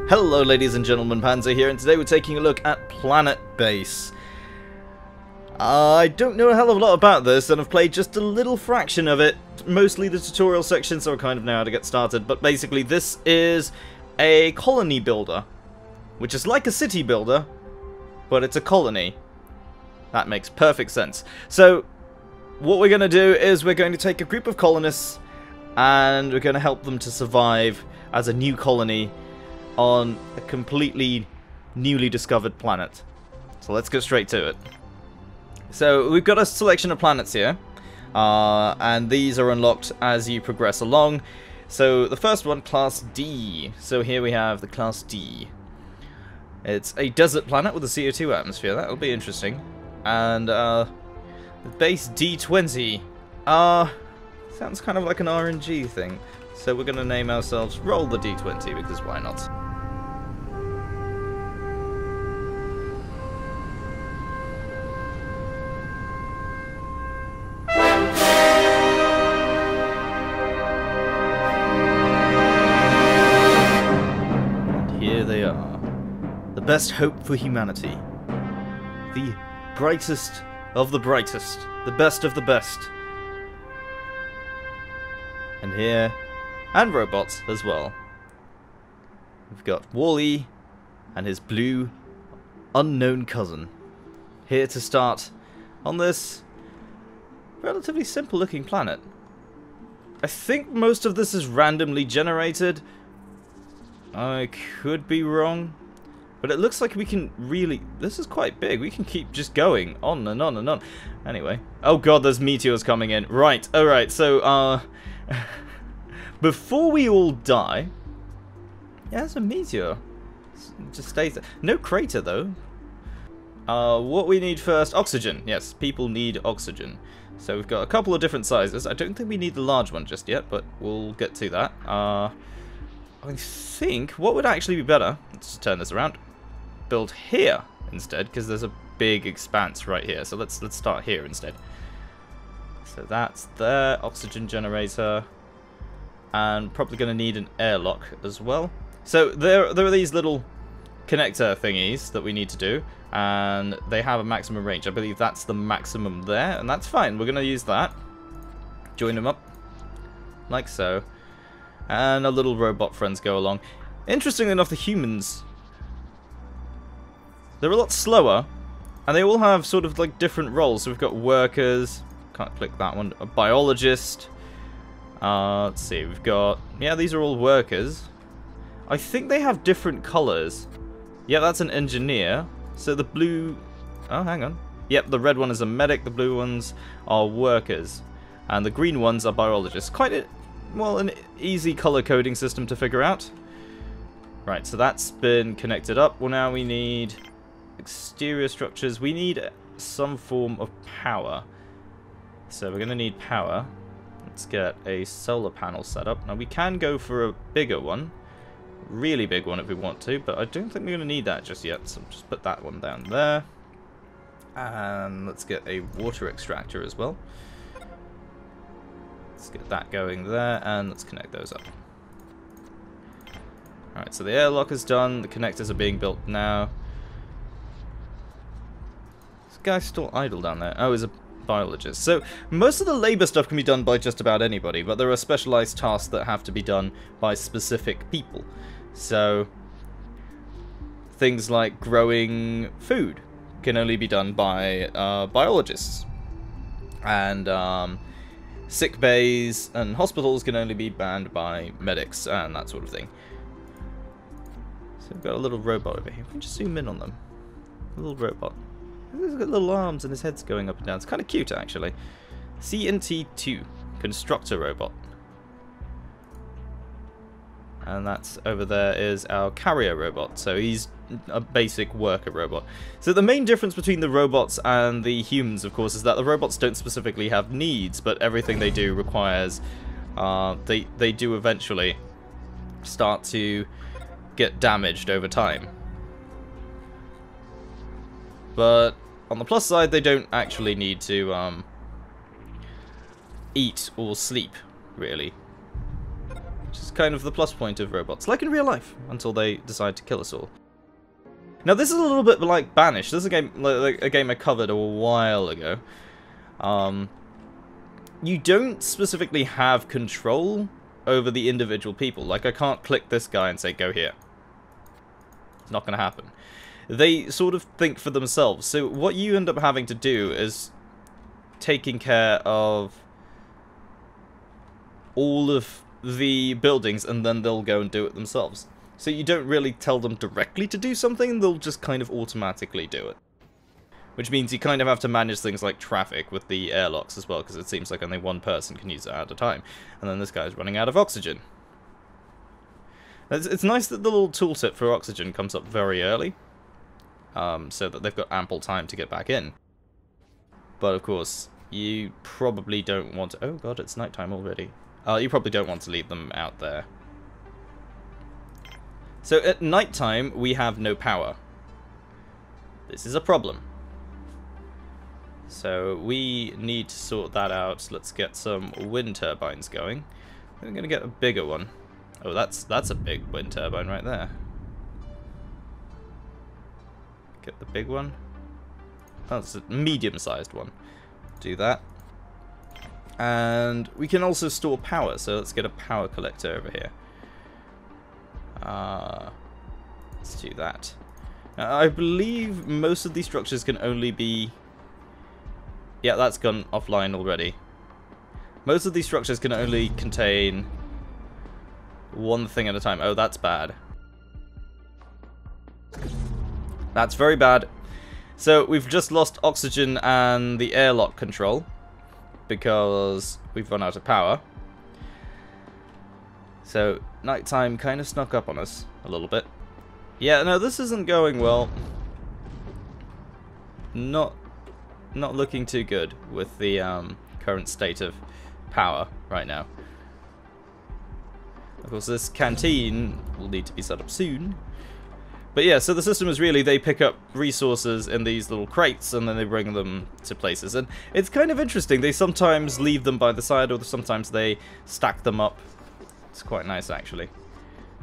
Hello ladies and gentlemen, Panzer here, and today we're taking a look at Planetbase. I don't know a hell of a lot about this, and I've played just a little fraction of it, mostly the tutorial section, so I kind of know how to get started. But basically this is a colony builder, which is like a city builder, but it's a colony. That makes perfect sense. So what we're going to do is we're going to take a group of colonists, and we're going to help them to survive as a new colony on a completely newly discovered planet. So let's go straight to it. So we've got a selection of planets here, and these are unlocked as you progress along. So the first one, Class D. So here we have the Class D. It's a desert planet with a CO2 atmosphere. That'll be interesting. And the base D20. Sounds kind of like an RNG thing. So we're going to name ourselves Roll the D20, because why not? And here they are. The best hope for humanity. The brightest of the brightest. The best of the best. And here, and robots as well. We've got Wall-E and his blue unknown cousin here to start on this relatively simple looking planet. I think most of this is randomly generated. I could be wrong, but it looks like we can really... This is quite big. We can keep just going on and on and on. Anyway. Oh god, there's meteors coming in. Right, alright, so, before we all die... Yeah, there's a meteor. It just stays there. No crater, though. What we need first... Oxygen. Yes, people need oxygen. So we've got a couple of different sizes. I don't think we need the large one just yet, but we'll get to that. I think what would actually be better... Let's turn this around. Build here instead, because there's a big expanse right here. So let's start here instead. So that's their oxygen generator. And probably going to need an airlock as well. So there are these little connector thingies that we need to do, and they have a maximum range. I believe that's the maximum there, and that's fine. We're going to use that. Join them up, like so. And our little robot friends go along. Interestingly enough, the humans, they're a lot slower, and they all have sort of like different roles. So we've got workers, can't click that one, a biologist. Let's see, we've got... Yeah, these are all workers. I think they have different colours. Yeah, that's an engineer. So the blue... Oh, hang on. Yep, the red one is a medic, the blue ones are workers. And the green ones are biologists. Quite a... Well, an easy colour coding system to figure out. Right, so that's been connected up. Well, now we need exterior structures. We need some form of power. So we're going to need power. Let's get a solar panel set up. Now we can go for a bigger one. Really big one if we want to, but I don't think we're going to need that just yet. So just put that one down there. And let's get a water extractor as well. Let's get that going there, and let's connect those up. Alright, so the airlock is done. The connectors are being built now. This guy's still idle down there. Oh, he's a biologist. So most of the labor stuff can be done by just about anybody, but there are specialized tasks that have to be done by specific people. So things like growing food can only be done by biologists, and sick bays and hospitals can only be manned by medics and that sort of thing. So we've got a little robot over here. We can just zoom in on them. A little robot. He's got little arms and his head's going up and down. It's kind of cute, actually. CNT2, constructor robot. And that's over there is our carrier robot. So he's a basic worker robot. So the main difference between the robots and the humans, of course, is that the robots don't specifically have needs, but everything they do requires... they do eventually start to get damaged over time. But on the plus side, they don't actually need to eat or sleep, really. which is kind of the plus point of robots, like in real life, until they decide to kill us all. Now this is a little bit like Banished. This is a game I covered a while ago. You don't specifically have control over the individual people. Like, I can't click this guy and say, go here. It's not going to happen. They sort of think for themselves. So what you end up having to do is taking care of all of the buildings, and then they'll go and do it themselves. So you don't really tell them directly to do something, they'll just kind of automatically do it. Which means you kind of have to manage things like traffic with the airlocks as well, because it seems like only one person can use it at a time. And then this guy's running out of oxygen. It's nice that the little tooltip for oxygen comes up very early, so that they've got ample time to get back in. But of course, you probably don't want to... Oh god, it's nighttime already. You probably don't want to leave them out there. So at nighttime, we have no power. This is a problem. So we need to sort that out. Let's get some wind turbines going. We're going to get a bigger one. Oh, that's a big wind turbine right there. Get the big one. Oh, it's a medium-sized one. Do that. And we can also store power, so let's get a power collector over here. Let's do that. Now, I believe most of these structures can only be... Yeah, that's gone offline already. Most of these structures can only contain one thing at a time. Oh, that's bad. That's very bad. So we've just lost oxygen and the airlock control because we've run out of power. So nighttime kind of snuck up on us a little bit. Yeah, no, this isn't going well. Not looking too good with the current state of power right now. Of course, this canteen will need to be set up soon. But yeah, so the system is really, they pick up resources in these little crates and then they bring them to places. And it's kind of interesting. They sometimes leave them by the side, or sometimes they stack them up. It's quite nice, actually.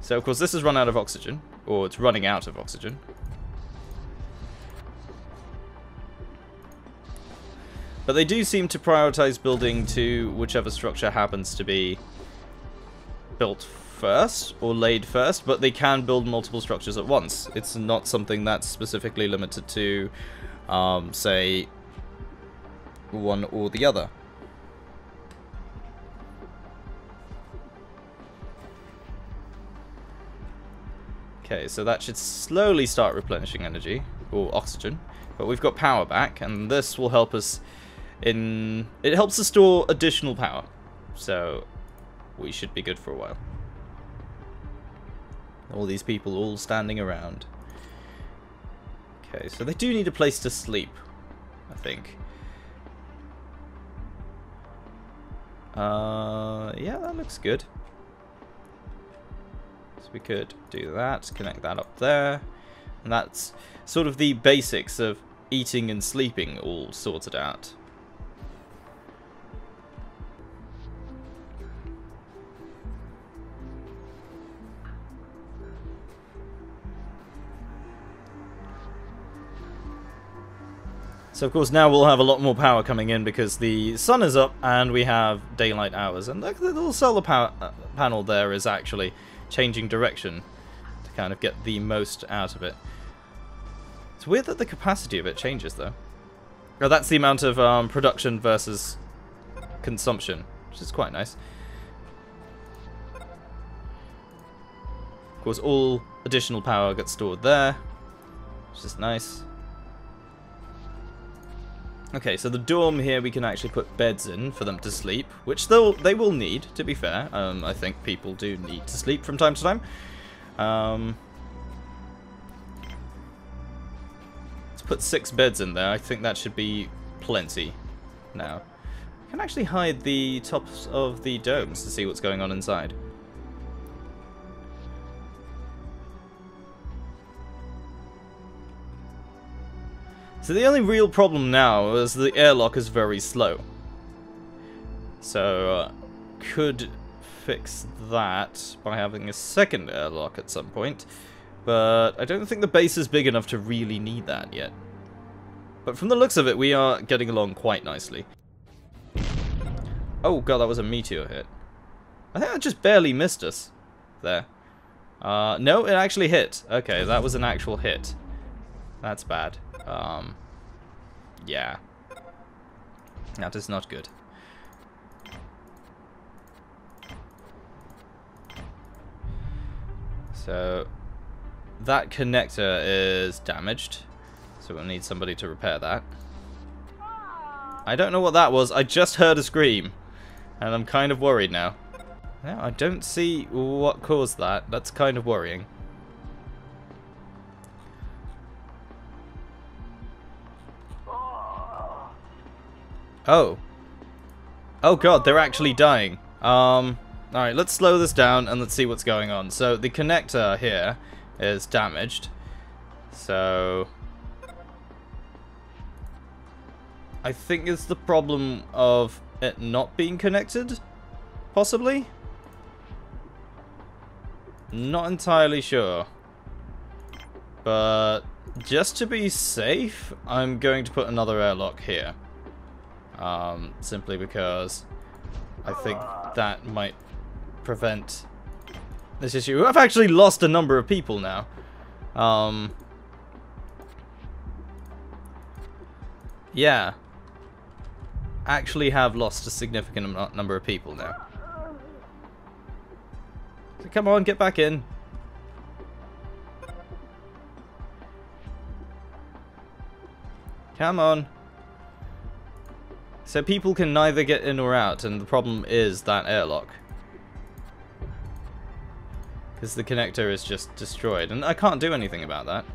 So, of course, this has run out of oxygen, or it's running out of oxygen. But they do seem to prioritize building to whichever structure happens to be built first, or laid first, but they can build multiple structures at once. It's not something that's specifically limited to, say, one or the other. Okay, so that should slowly start replenishing energy, or oxygen, but we've got power back, and this will help us in... It helps us store additional power, so we should be good for a while. All these people all standing around. Okay, so they do need a place to sleep, I think. Yeah, that looks good. So we could do that, connect that up there. And that's sort of the basics of eating and sleeping all sorted out. So of course now we'll have a lot more power coming in because the sun is up and we have daylight hours. And look, the little solar power panel there is actually changing direction to kind of get the most out of it. It's weird that the capacity of it changes though. Oh, that's the amount of production versus consumption, which is quite nice. Of course all additional power gets stored there, which is nice. Okay, so the dorm here we can actually put beds in for them to sleep, which they will need, to be fair. I think people do need to sleep from time to time. Let's put 6 beds in there. I think that should be plenty now. I can actually hide the tops of the domes to see what's going on inside. So the only real problem now is the airlock is very slow. So could fix that by having a second airlock at some point. But I don't think the base is big enough to really need that yet. But from the looks of it, we are getting along quite nicely. Oh god, that was a meteor hit. I think that just barely missed us. There. No, it actually hit. Okay, that was an actual hit. That's bad. Yeah. That is not good. So, that connector is damaged. So we'll need somebody to repair that. I don't know what that was. I just heard a scream. And I'm kind of worried now. Yeah, I don't see what caused that. That's kind of worrying. Oh. Oh god, they're actually dying. Alright, let's slow this down and let's see what's going on. So, the connector here is damaged. So, I think it's the problem of it not being connected, possibly? Not entirely sure. But just to be safe, I'm going to put another airlock here. Simply because I think that might prevent this issue. I've actually lost a number of people now. Yeah. Actually have lost a significant number of people now. So come on, get back in. Come on. So people can neither get in or out, and the problem is that airlock. Because the connector is just destroyed, and I can't do anything about that.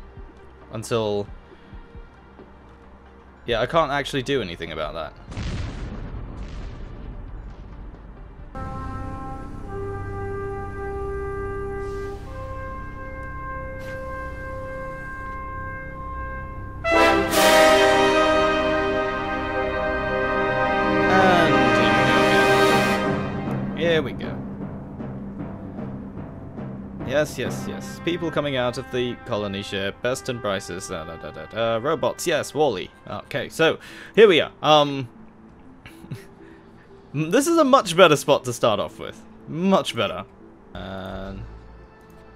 Until... yeah, I can't actually do anything about that. Here we go. Yes, yes, yes. People coming out of the colony ship. Best and brightest. Robots. Yes, Wally. Okay, so here we are. This is a much better spot to start off with. Much better. And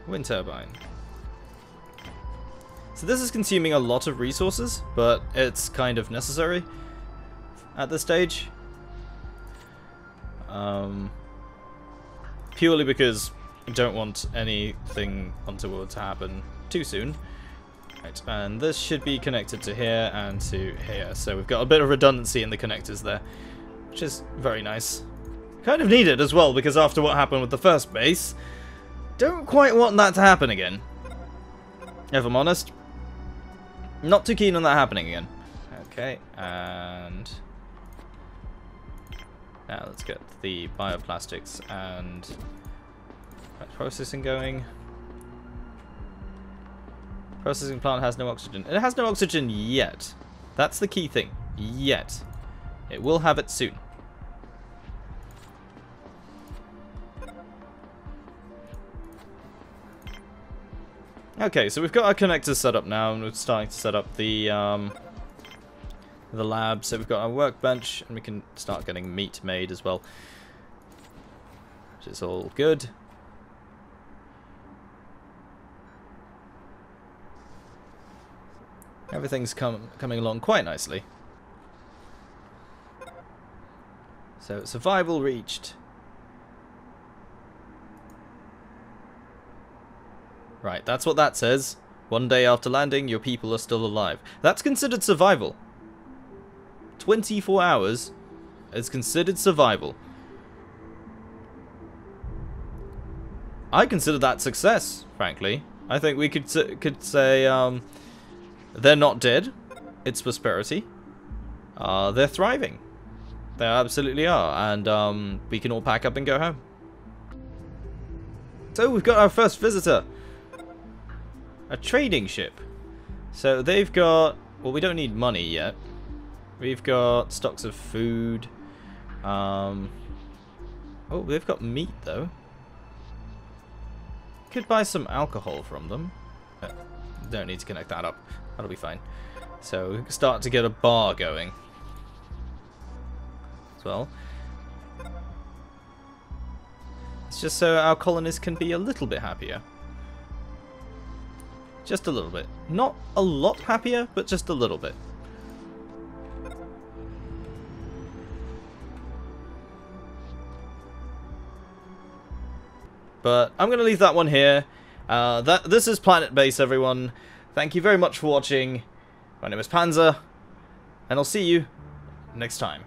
wind turbine. So this is consuming a lot of resources, but it's kind of necessary at this stage. Purely because I don't want anything untoward to happen too soon. Right, and this should be connected to here and to here. So we've got a bit of redundancy in the connectors there, which is very nice. Kind of needed as well, because after what happened with the first base, don't quite want that to happen again. If I'm honest. Not too keen on that happening again. Okay, and... now let's get the bioplastics and processing going. Processing plant has no oxygen. It has no oxygen yet. That's the key thing. Yet. It will have it soon. Okay, so we've got our connectors set up now, and we're starting to set up the lab. So we've got our workbench, and we can start getting meat made as well, which is all good. Everything's coming along quite nicely. So survival reached. Right, that's what that says. One day after landing, your people are still alive. That's considered survival. 24 hours is considered survival. I consider that success, frankly. I think we could say they're not dead. It's prosperity. They're thriving. They absolutely are. And we can all pack up and go home. So we've got our first visitor. A trading ship. So they've got... well, we don't need money yet. We've got stocks of food. Oh, they've got meat, though. Could buy some alcohol from them. Don't need to connect that up. That'll be fine. So, we can start to get a bar going. As well. It's just so our colonists can be a little bit happier. Just a little bit. Not a lot happier, but just a little bit. But I'm going to leave that one here. This is Planetbase, everyone. Thank you very much for watching. My name is Panzer, and I'll see you next time.